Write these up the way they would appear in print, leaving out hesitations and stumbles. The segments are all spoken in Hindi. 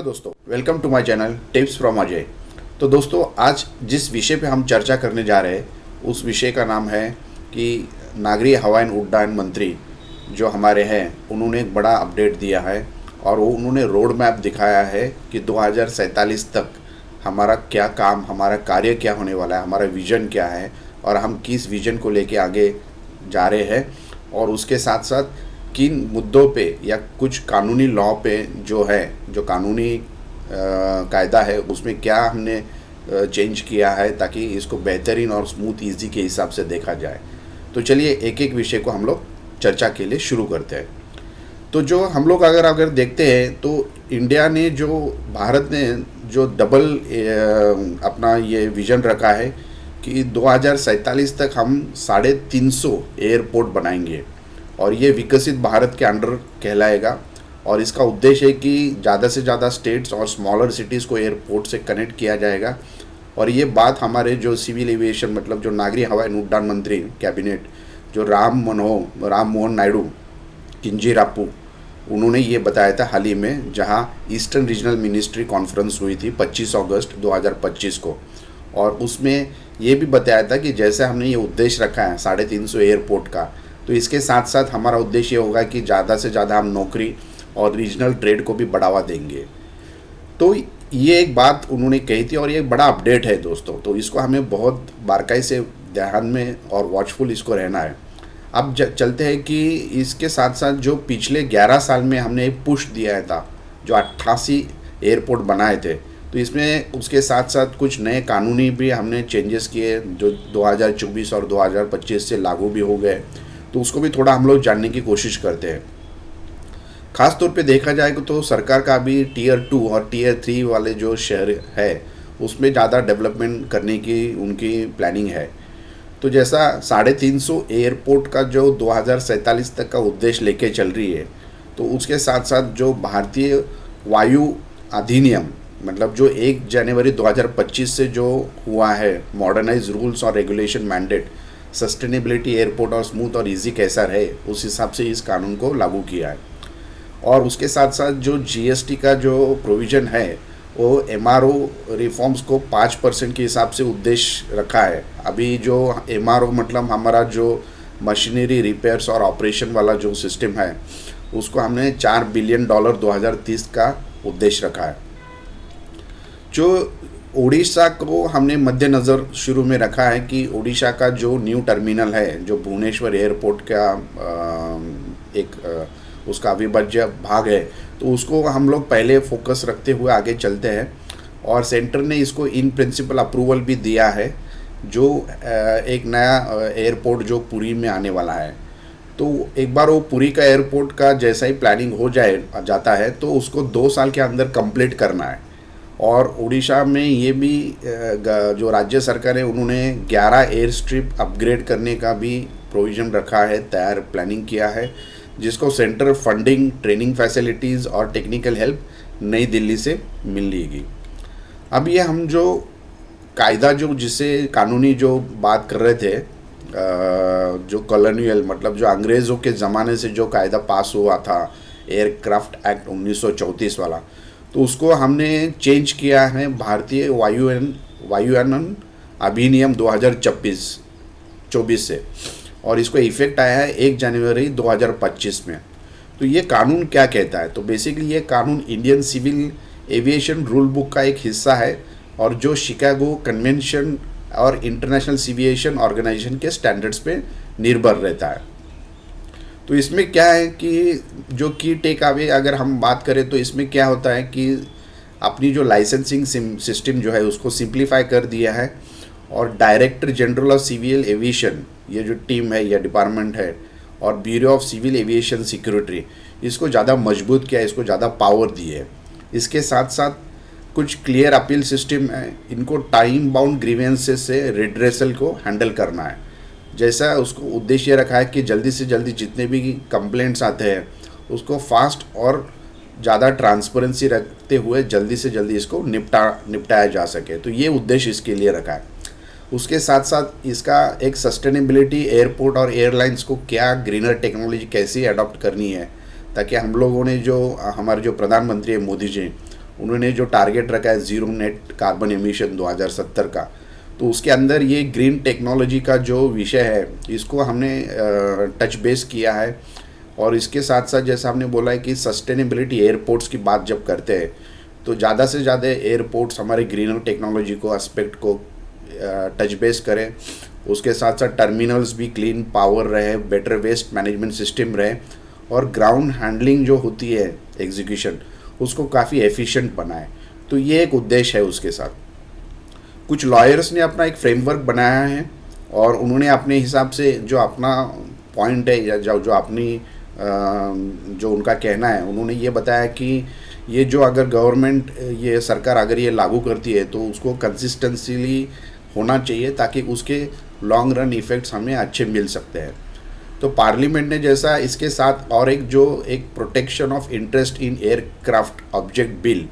हेलो दोस्तों, welcome to my channel tips from Ajay. तो दोस्तों, आज जिस विषय पे हम चर्चा करने जा रहे हैं उस विषय का नाम है कि नागरिक हवाई उड्डयन मंत्री जो हमारे हैं उन्होंने एक बड़ा अपडेट दिया है और वो उन्होंने रोड मैप दिखाया है कि 2047 तक हमारा क्या काम, हमारा कार्य क्या होने वाला है, हमारा विज़न क्या है और हम किस विज़न को लेके आगे जा रहे हैं और उसके साथ साथ किन मुद्दों पे या कुछ कानूनी लॉ पे जो है, जो कानूनी कायदा है उसमें क्या हमने चेंज किया है ताकि इसको बेहतरीन और स्मूथ इजी के हिसाब से देखा जाए। तो चलिए एक एक विषय को हम लोग चर्चा के लिए शुरू करते हैं। तो जो हम लोग अगर देखते हैं तो इंडिया ने भारत ने जो डबल अपना ये विज़न रखा है कि 2047 तक हम 350 एयरपोर्ट बनाएंगे और ये विकसित भारत के अंडर कहलाएगा। और इसका उद्देश्य है कि ज़्यादा से ज़्यादा स्टेट्स और स्मॉलर सिटीज़ को एयरपोर्ट से कनेक्ट किया जाएगा। और ये बात हमारे जो सिविल एविएशन मतलब जो नागरिक हवाई उड्डयन मंत्री कैबिनेट जो राम मोहन नायडू किंजीराप्पू उन्होंने ये बताया था हाल ही में, जहाँ ईस्टर्न रीजनल मिनिस्ट्री कॉन्फ्रेंस हुई थी 25 अगस्त 2025 को। और उसमें ये भी बताया था कि जैसे हमने ये उद्देश्य रखा है 350 एयरपोर्ट का, तो इसके साथ साथ हमारा उद्देश्य ये होगा कि ज़्यादा से ज़्यादा हम नौकरी और रीजनल ट्रेड को भी बढ़ावा देंगे। तो ये एक बात उन्होंने कही थी और ये एक बड़ा अपडेट है दोस्तों। तो इसको हमें बहुत बारीकी से ध्यान में और वॉचफुल इसको रहना है। अब चलते हैं कि इसके साथ साथ जो पिछले 11 साल में हमने एक पुश दिया था, जो 88 एयरपोर्ट बनाए थे, तो इसमें उसके साथ साथ कुछ नए कानूनी भी हमने चेंजेस किए जो 2024 और 2025 से लागू भी हो गए। तो उसको भी थोड़ा हम लोग जानने की कोशिश करते हैं। ख़ास तौर पे देखा जाए तो सरकार का अभी टीयर 2 और टीयर 3 वाले जो शहर है उसमें ज़्यादा डेवलपमेंट करने की उनकी प्लानिंग है। तो जैसा 350 एयरपोर्ट का जो 2047 तक का उद्देश्य लेके चल रही है, तो उसके साथ साथ जो भारतीय वायु अधिनियम मतलब जो 1 जनवरी 2025 से जो हुआ है मॉडर्नाइज रूल्स और रेगुलेशन मैंडेट सस्टेनेबिलिटी एयरपोर्ट और स्मूथ और इजी कैसा रहे, उस हिसाब से इस कानून को लागू किया है। और उसके साथ साथ जो जीएसटी का जो प्रोविज़न है वो एमआरओ रिफॉर्म्स को 5% के हिसाब से उद्देश्य रखा है। अभी जो एमआरओ मतलब हमारा जो मशीनरी रिपेयर्स और ऑपरेशन वाला जो सिस्टम है उसको हमने $4 बिलियन 2030 का उद्देश्य रखा है। जो ओडिशा को हमने मद्देनज़र शुरू में रखा है कि ओडिशा का जो न्यू टर्मिनल है जो भुवनेश्वर एयरपोर्ट का उसका अविभाज्य भाग है, तो उसको हम लोग पहले फोकस रखते हुए आगे चलते हैं। और सेंटर ने इसको इन प्रिंसिपल अप्रूवल भी दिया है जो एक नया एयरपोर्ट जो पुरी में आने वाला है। तो एक बार वो पुरी का एयरपोर्ट का जैसा ही प्लानिंग हो जाता है तो उसको 2 साल के अंदर कंप्लीट करना है। और उड़ीसा में ये भी जो राज्य सरकार है उन्होंने 11 एयर स्ट्रिप अपग्रेड करने का भी प्रोविज़न रखा है, तैयार प्लानिंग किया है, जिसको सेंटर फंडिंग, ट्रेनिंग फैसिलिटीज़ और टेक्निकल हेल्प नई दिल्ली से मिलेगी। अब ये हम जो कायदा जिसे कानूनी जो बात कर रहे थे, जो कॉलोनियल मतलब जो अंग्रेज़ों के ज़माने से जो कायदा पास हुआ था एयरक्राफ्ट एक्ट 1934 वाला, तो उसको हमने चेंज किया है भारतीय वायुयान अधिनियम 2024 से, और इसको इफ़ेक्ट आया है 1 जनवरी 2025 में। तो ये कानून क्या कहता है? तो बेसिकली ये कानून Indian civil aviation rule book का एक हिस्सा है और जो शिकागो कन्वेंशन और इंटरनेशनल सिविएशन ऑर्गेनाइजेशन के स्टैंडर्ड्स पे निर्भर रहता है। तो इसमें क्या है कि जो की टेक अवे अगर हम बात करें तो इसमें क्या होता है कि अपनी जो लाइसेंसिंग सिस्टम जो है उसको सिंप्लीफाई कर दिया है और director general of civil aviation ये जो टीम है या डिपार्टमेंट है और bureau of civil aviation security इसको ज़्यादा मजबूत किया है, इसको ज़्यादा पावर दी है। इसके साथ साथ कुछ क्लियर अपील सिस्टम है, इनको टाइम बाउंड ग्रीवेंसेस से रिड्रेसल को हैंडल करना है। जैसा उसको उद्देश्य रखा है कि जल्दी से जल्दी जितने भी कंप्लेंट्स आते हैं उसको फास्ट और ज़्यादा ट्रांसपेरेंसी रखते हुए जल्दी से जल्दी इसको निपटाया जा सके। तो ये उद्देश्य इसके लिए रखा है। उसके साथ साथ इसका एक सस्टेनेबिलिटी एयरपोर्ट और एयरलाइंस को क्या ग्रीनर टेक्नोलॉजी कैसी अडॉप्ट करनी है, ताकि हम लोगों ने जो हमारे जो प्रधानमंत्री है मोदी जी उन्होंने जो टारगेट रखा है ज़ीरो नेट कार्बन एमिशन 2070 का, तो उसके अंदर ये ग्रीन टेक्नोलॉजी का जो विषय है इसको हमने टच बेस किया है। और इसके साथ साथ जैसा हमने बोला है कि सस्टेनेबिलिटी एयरपोर्ट्स की बात जब करते हैं तो ज़्यादा से ज़्यादा एयरपोर्ट्स हमारे ग्रीनर टेक्नोलॉजी को एस्पेक्ट को टच बेस करें। उसके साथ साथ टर्मिनल्स भी क्लीन पावर रहे, बेटर वेस्ट मैनेजमेंट सिस्टम रहे, और ग्राउंड हैंडलिंग जो होती है एग्जीक्यूशन उसको काफ़ी एफिशिएंट बनाए। तो ये एक उद्देश्य है। उसके साथ कुछ लॉयर्स ने अपना एक फ्रेमवर्क बनाया है और उन्होंने अपने हिसाब से जो अपना पॉइंट है या जो अपनी जो उनका कहना है, उन्होंने ये बताया कि ये जो अगर गवर्नमेंट ये सरकार अगर ये लागू करती है तो उसको कंसिस्टेंसीली होना चाहिए ताकि उसके लॉन्ग रन इफ़ेक्ट्स हमें अच्छे मिल सकते हैं। तो पार्लियामेंट ने जैसा इसके साथ और एक protection of interest in aircraft object bill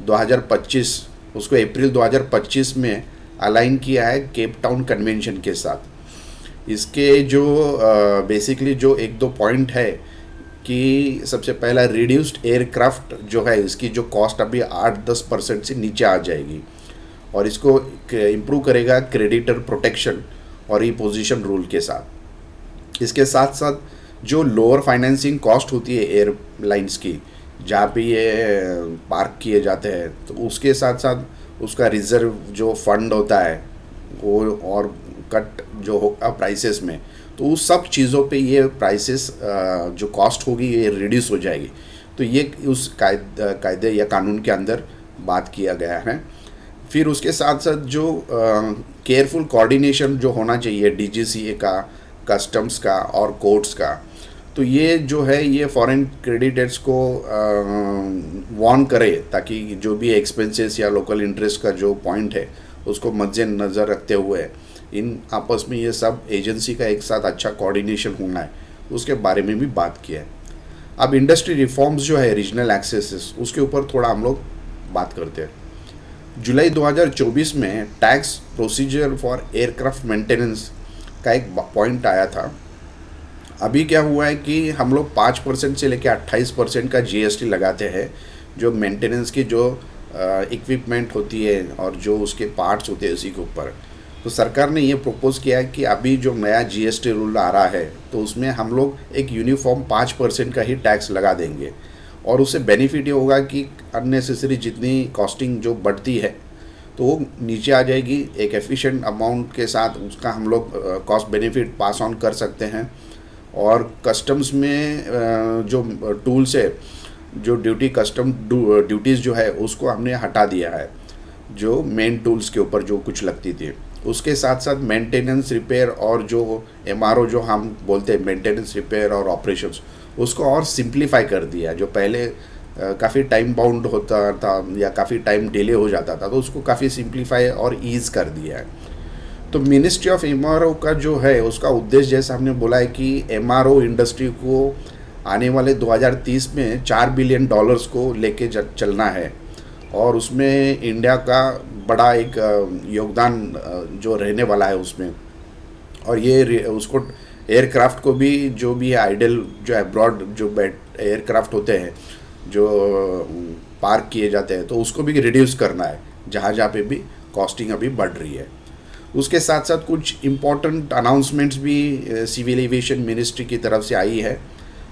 2025 उसको अप्रैल 2025 में अलाइन किया है केप टाउन कन्वेंशन के साथ। इसके जो बेसिकली जो एक दो पॉइंट है कि सबसे पहला रिड्यूस्ड एयरक्राफ्ट जो है इसकी जो कॉस्ट अभी 8-10% से नीचे आ जाएगी और इसको इम्प्रूव करेगा क्रेडिटर प्रोटेक्शन और रिपोजिशन रूल के साथ। इसके साथ साथ जो लोअर फाइनेंसिंग कॉस्ट होती है एयरलाइंस की जहाँ पे ये पार्क किए जाते हैं, तो उसके साथ साथ उसका रिज़र्व जो फंड होता है वो और कट जो होगा प्राइसेस में, तो उस सब चीज़ों पे ये प्राइसेस जो कॉस्ट होगी ये रिड्यूस हो जाएगी। तो ये उस कायदे या कानून के अंदर बात किया गया है। फिर उसके साथ साथ जो केयरफुल कोऑर्डिनेशन जो होना चाहिए डीजीसीए का, कस्टम्स का और कोर्ट्स का, तो ये जो है ये फॉरेन क्रेडिटर्स को वार्न करे ताकि जो भी एक्सपेंसेस या लोकल इंटरेस्ट का जो पॉइंट है उसको मद्देनज़र रखते हुए इन आपस में ये सब एजेंसी का एक साथ अच्छा कोऑर्डिनेशन होना है, उसके बारे में भी बात किया है। अब इंडस्ट्री रिफॉर्म्स जो है रीजनल एक्सेसेस उसके ऊपर थोड़ा हम लोग बात करते हैं। जुलाई 2024 में tax procedure for aircraft maintenance का एक पॉइंट आया था। अभी क्या हुआ है कि हम लोग 5% से लेकर 28% का जीएसटी लगाते हैं जो मेंटेनेंस की जो इक्विपमेंट होती है और जो उसके पार्ट्स होते हैं उसी के ऊपर। तो सरकार ने ये प्रपोज़ किया है कि अभी जो नया जीएसटी रूल आ रहा है तो उसमें हम लोग एक यूनिफॉर्म 5% का ही टैक्स लगा देंगे और उससे बेनिफिट ये होगा कि अननेसेसरी जितनी कॉस्टिंग जो बढ़ती है तो वो नीचे आ जाएगी। एक एफिशिएंट अमाउंट के साथ उसका हम लोग कॉस्ट बेनिफिट पास ऑन कर सकते हैं। और कस्टम्स में जो टूल्स है, जो कस्टम ड्यूटीज़ जो है उसको हमने हटा दिया है जो मेन टूल्स के ऊपर जो कुछ लगती थी। उसके साथ साथ मेंटेनेंस, रिपेयर और जो एमआरओ जो हम बोलते हैं मेंटेनेंस, रिपेयर और ऑपरेशंस, उसको और सिंप्लीफाई कर दिया। जो पहले काफ़ी टाइम बाउंड होता था या काफ़ी टाइम डिले हो जाता था तो उसको काफ़ी सिंप्लीफाई और ईज़ कर दिया है। तो मिनिस्ट्री ऑफ एमआरओ का जो है उसका उद्देश्य जैसा हमने बोला है कि एमआरओ इंडस्ट्री को आने वाले 2030 में $4 बिलियन को लेके चलना है और उसमें इंडिया का बड़ा एक योगदान जो रहने वाला है उसमें। और ये उसको एयरक्राफ्ट को भी जो भी है आइडल जो एब्रॉड जो एयरक्राफ्ट होते हैं जो पार्क किए जाते हैं तो उसको भी रिड्यूस करना है जहाँ पे भी कॉस्टिंग अभी बढ़ रही है। उसके साथ साथ कुछ इम्पोर्टेंट अनाउंसमेंट्स भी सिविल एविएशन मिनिस्ट्री की तरफ से आई है।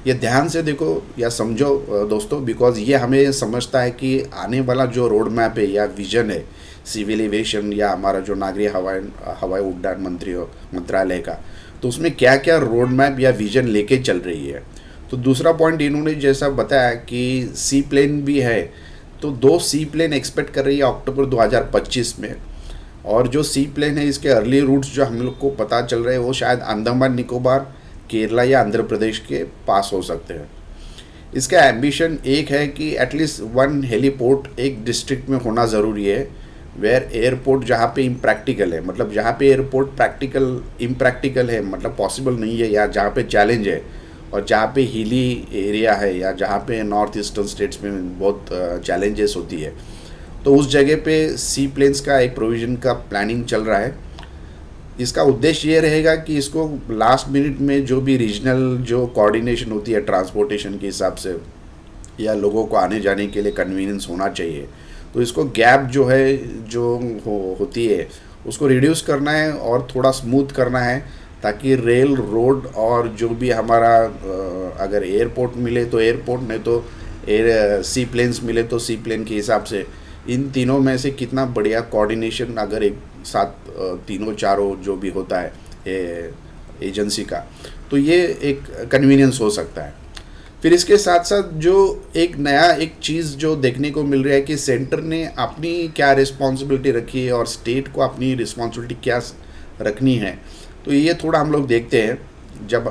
ये ध्यान से देखो या समझो दोस्तों, बिकॉज ये हमें समझता है कि आने वाला जो रोड मैप है या विजन है सिविल एविएशन या हमारा जो नागरिक हवाई उड्डयन मंत्रालय का, तो उसमें क्या क्या रोड मैप या विजन लेके चल रही है। तो दूसरा पॉइंट इन्होंने जैसा बताया कि सी प्लेन भी है, तो 2 सी प्लेन एक्सपेक्ट कर रही है अक्टूबर 2025 में। और जो सी प्लेन है इसके अर्ली रूट्स जो हम लोग को पता चल रहे हैं वो शायद अंडमान निकोबार, केरला या आंध्र प्रदेश के पास हो सकते हैं। इसका एम्बिशन एक है कि एटलीस्ट 1 हेलीपोर्ट एक डिस्ट्रिक्ट में होना ज़रूरी है, वेयर एयरपोर्ट जहाँ पे इम्प्रैक्टिकल है, मतलब जहाँ पे एयरपोर्ट इम्प्रैक्टिकल है, मतलब पॉसिबल नहीं है या जहाँ पे चैलेंज है, और जहाँ पे हिली एरिया है या जहाँ पे नॉर्थ ईस्टर्न स्टेट्स में बहुत चैलेंजेस होती है, तो उस जगह पे सी प्लेन्स का एक प्रोविज़न का प्लानिंग चल रहा है। इसका उद्देश्य ये रहेगा कि इसको लास्ट मिनट में जो भी रीजनल जो कोऑर्डिनेशन होती है ट्रांसपोर्टेशन के हिसाब से या लोगों को आने जाने के लिए कन्वीनियंस होना चाहिए। तो इसको गैप जो है जो होती है उसको रिड्यूस करना है और थोड़ा स्मूथ करना है, ताकि रेल रोड और जो भी हमारा अगर एयरपोर्ट मिले तो एयरपोर्ट, नहीं तो एयर सी प्लेन्स मिले तो सी प्लेन के हिसाब से इन तीनों में से कितना बढ़िया कोऑर्डिनेशन अगर एक साथ तीनों चारों जो भी होता है एजेंसी का, तो ये एक कन्वीनियंस हो सकता है। फिर इसके साथ साथ जो एक नया एक चीज़ जो देखने को मिल रहा है कि सेंटर ने अपनी क्या रिस्पॉन्सिबिलिटी रखी है और स्टेट को अपनी रिस्पॉन्सिबिलिटी क्या रखनी है। तो ये थोड़ा हम लोग देखते हैं जब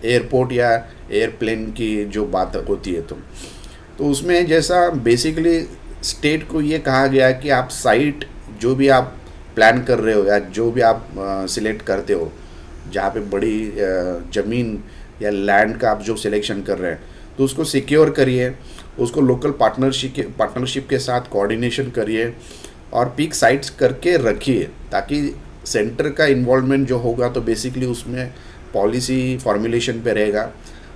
एयरपोर्ट या एयरप्लेन की जो बात होती है तो उसमें जैसा बेसिकली स्टेट को ये कहा गया है कि आप साइट जो भी आप प्लान कर रहे हो या जो भी आप सिलेक्ट करते हो, जहाँ पे बड़ी ज़मीन या लैंड का आप जो सिलेक्शन कर रहे हैं, तो उसको सिक्योर करिए, उसको लोकल पार्टनरशिप के साथ कोऑर्डिनेशन करिए और पिक साइट्स करके रखिए, ताकि सेंटर का इन्वॉल्वमेंट जो होगा तो बेसिकली उसमें पॉलिसी फॉर्मुलेशन पे रहेगा,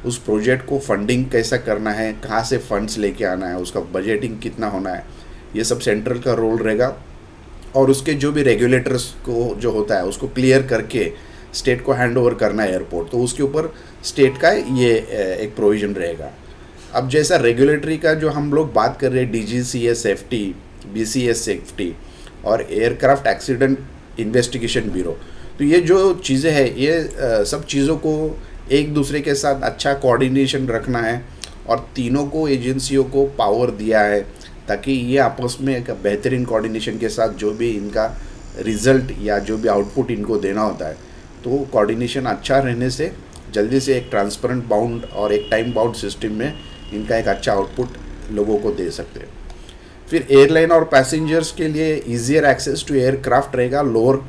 उस प्रोजेक्ट को फंडिंग कैसा करना है, कहाँ से फंड्स लेके आना है, उसका बजटिंग कितना होना है, ये सब सेंट्रल का रोल रहेगा। और उसके जो भी रेगुलेटर्स को जो होता है उसको क्लियर करके स्टेट को हैंड ओवर करना है एयरपोर्ट, तो उसके ऊपर स्टेट का ये एक प्रोविज़न रहेगा। अब जैसा रेगुलेटरी का जो हम लोग बात कर रहे हैं, DGCA सेफ्टी, BCS सेफ्टी और एयरक्राफ्ट एक्सीडेंट इन्वेस्टिगेशन ब्यूरो, तो ये जो चीज़ें हैं ये सब चीज़ों को एक दूसरे के साथ अच्छा कोऑर्डिनेशन रखना है और तीनों को एजेंसियों को पावर दिया है, ताकि ये आपस में एक बेहतरीन कोऑर्डिनेशन के साथ जो भी इनका रिज़ल्ट या जो भी आउटपुट इनको देना होता है, तो कोऑर्डिनेशन अच्छा रहने से जल्दी से एक ट्रांसपेरेंट बाउंड और एक टाइम बाउंड सिस्टम में इनका एक अच्छा आउटपुट लोगों को दे सकते हैं। फिर एयरलाइन और पैसेंजर्स के लिए ईजियर एक्सेस टू एयरक्राफ्ट रहेगा, lower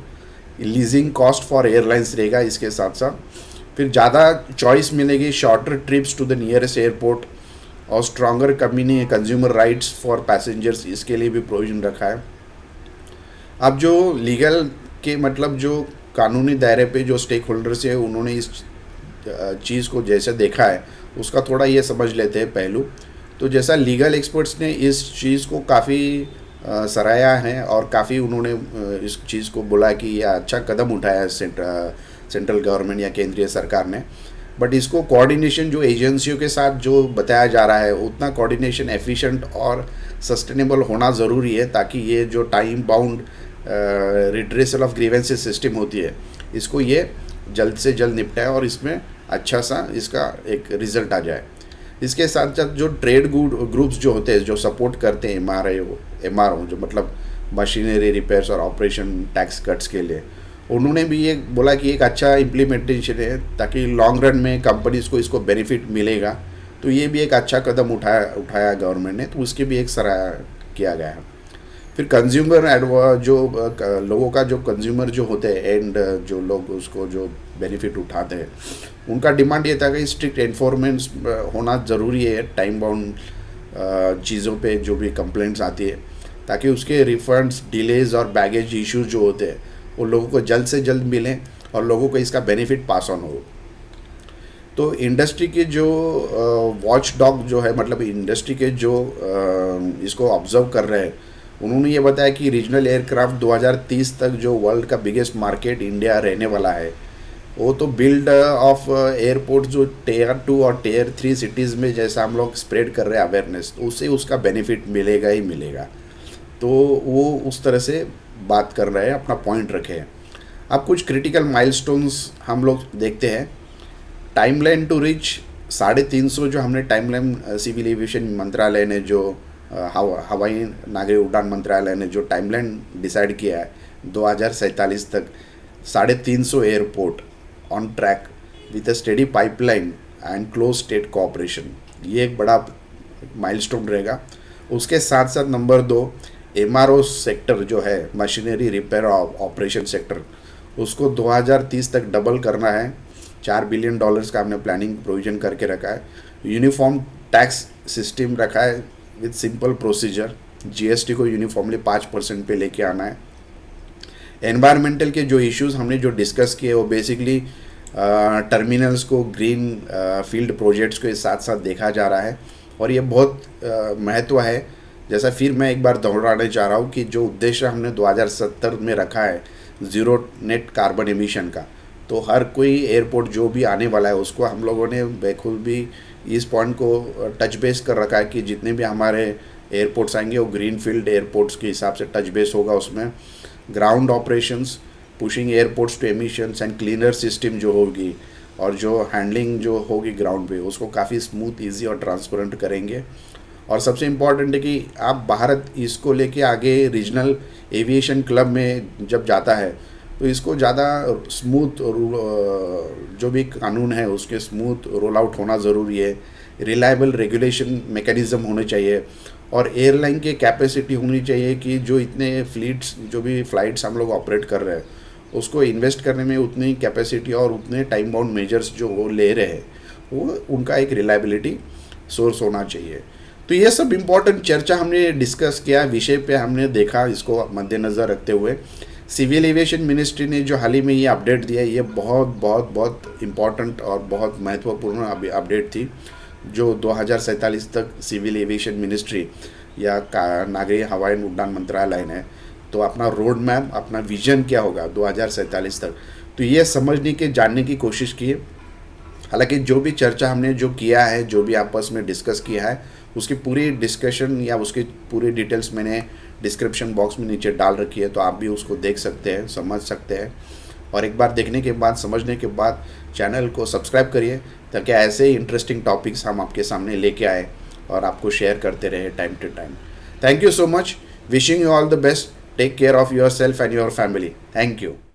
leasing cost for airlines रहेगा इसके साथ साथ। फिर ज़्यादा चॉइस मिलेगी, shorter trips to the nearest airport और stronger consumer rights for passengers, इसके लिए भी प्रोविजन रखा है। अब जो लीगल के मतलब जो कानूनी दायरे पे जो स्टेक होल्डर्स है उन्होंने इस चीज़ को जैसे देखा है उसका थोड़ा ये समझ लेते हैं पहलू। तो जैसा लीगल एक्सपर्ट्स ने इस चीज़ को काफ़ी सराहा है और काफ़ी उन्होंने इस चीज़ को बोला कि यह अच्छा कदम उठाया है सेंट्रल गवर्नमेंट या केंद्रीय सरकार ने। बट इसको कोऑर्डिनेशन जो एजेंसियों के साथ जो बताया जा रहा है उतना कोऑर्डिनेशन एफिशिएंट और सस्टेनेबल होना ज़रूरी है, ताकि ये जो time bound redressal of grievances system होती है इसको ये जल्द से जल्द निपटाए और इसमें अच्छा सा इसका एक रिज़ल्ट आ जाए। इसके साथ साथ जो ट्रेड ग्रुप्स जो होते हैं जो सपोर्ट करते हैं MRO जो मतलब मशीनरी रिपेयर्स और ऑपरेशन टैक्स कट्स के लिए, उन्होंने भी ये बोला कि एक अच्छा इम्प्लीमेंटेशन है ताकि लॉन्ग रन में कंपनीज़ को इसको बेनिफिट मिलेगा। तो ये भी एक अच्छा कदम उठाया गवर्नमेंट ने, तो उसके भी एक सराहा किया गया है। फिर कंज्यूमर जो लोगों का जो कंज्यूमर जो होते हैं एंड जो लोग उसको जो बेनिफिट उठाते हैं, उनका डिमांड ये था कि स्ट्रिक्ट एनफोर्समेंट होना ज़रूरी है टाइम बाउंड चीज़ों पे जो भी कंप्लेंट्स आती है, ताकि उसके रिफंड्स, डिलेज और बैगेज इश्यूज जो होते हैं वो लोगों को जल्द से जल्द मिलें और लोगों को इसका बेनिफिट पास ऑन हो। तो इंडस्ट्री के जो वॉच डॉग जो है मतलब इंडस्ट्री के जो इसको ऑब्जर्व कर रहे हैं, उन्होंने ये बताया कि रीजनल एयरक्राफ्ट 2030 तक जो वर्ल्ड का बिगेस्ट मार्केट इंडिया रहने वाला है, वो तो बिल्ड ऑफ एयरपोर्ट जो Tier 2 और Tier 3 सिटीज़ में जैसा हम लोग स्प्रेड कर रहे हैं अवेयरनेस, तो उससे उसका बेनिफिट मिलेगा ही मिलेगा। तो वो उस तरह से बात कर रहे हैं, अपना पॉइंट रखे हैं। अब कुछ क्रिटिकल माइलस्टोन्स हम लोग देखते हैं। टाइमलाइन टू रिच 350 जो हमने टाइमलाइन सिविल एविएशन मंत्रालय ने जो हवाई नागरिक उड्डयन मंत्रालय ने जो टाइमलाइन डिसाइड किया है 2047 तक 350 airport on track with a steady pipeline and close state cooperation, ये एक बड़ा माइलस्टोन रहेगा। उसके साथ साथ नंबर 2 MRO सेक्टर जो है मशीनरी रिपेयर और ऑपरेशन सेक्टर, उसको 2030 तक डबल करना है। $4 बिलियन का हमने प्लानिंग प्रोविजन करके रखा है। यूनिफॉर्म टैक्स सिस्टम रखा है विद सिंपल प्रोसीजर, GST को यूनिफॉर्मली 5% पे लेके आना है। एनवायरमेंटल के जो इश्यूज़ हमने जो डिस्कस किए वो बेसिकली टर्मिनल्स को, ग्रीन फील्ड प्रोजेक्ट्स को इस साथ साथ देखा जा रहा है और ये बहुत महत्व है। जैसा फिर मैं एक बार दोहराने चाह रहा हूँ कि जो उद्देश्य हमने 2070 में रखा है ज़ीरो नेट कार्बन एमिशन का, तो हर कोई एयरपोर्ट जो भी आने वाला है उसको हम लोगों ने बिल्कुल भी इस पॉइंट को टच बेस कर रखा है कि जितने भी हमारे एयरपोर्ट्स आएंगे वो ग्रीन फील्ड एयरपोर्ट्स के हिसाब से टच बेस होगा। उसमें ground operations, pushing airports to emissions and cleaner system जो होगी और जो हैंडलिंग जो होगी ग्राउंड पे उसको काफ़ी स्मूथ, इजी और ट्रांसपेरेंट करेंगे। और सबसे इम्पॉर्टेंट है कि आप भारत इसको लेके आगे रीजनल एविएशन क्लब में जब जाता है तो इसको ज़्यादा स्मूथ जो भी कानून है उसके स्मूथ रोल आउट होना ज़रूरी है। रिलायबल रेगुलेशन मेकैनिज़्म होने चाहिए और एयरलाइन की कैपेसिटी होनी चाहिए कि जो इतने फ्लीट्स, जो भी फ़्लाइट्स हम लोग ऑपरेट कर रहे हैं उसको इन्वेस्ट करने में उतनी कैपेसिटी और उतने टाइम बाउंड मेजर्स जो वो ले रहे हैं वो उनका एक रिलायबिलिटी सोर्स होना चाहिए। तो ये सब इम्पोर्टेंट चर्चा हमने डिस्कस किया, विषय पे हमने देखा, इसको मद्देनज़र रखते हुए सिविल एविएशन मिनिस्ट्री ने जो हाल ही में ये अपडेट दिया है ये बहुत बहुत बहुत इम्पॉर्टेंट और बहुत महत्वपूर्ण अपडेट थी, जो 2047 तक सिविल एविएशन मिनिस्ट्री या नागरिक हवाई उड्डयन मंत्रालय ने तो अपना रोड मैप, अपना विजन क्या होगा 2047 तक, तो ये समझने के, जानने की कोशिश की। हालांकि जो भी चर्चा हमने जो किया है, जो भी आपस में डिस्कस किया है, उसकी पूरी डिस्कशन या उसकी पूरी डिटेल्स मैंने डिस्क्रिप्शन बॉक्स में नीचे डाल रखी है, तो आप भी उसको देख सकते हैं, समझ सकते हैं। और एक बार देखने के बाद, समझने के बाद चैनल को सब्सक्राइब करिए ताकि ऐसे ही इंटरेस्टिंग टॉपिक्स हम आपके सामने लेके आए और आपको शेयर करते रहे time to time. Thank you so much, wishing you all the best, take care of yourself and your family. Thank you.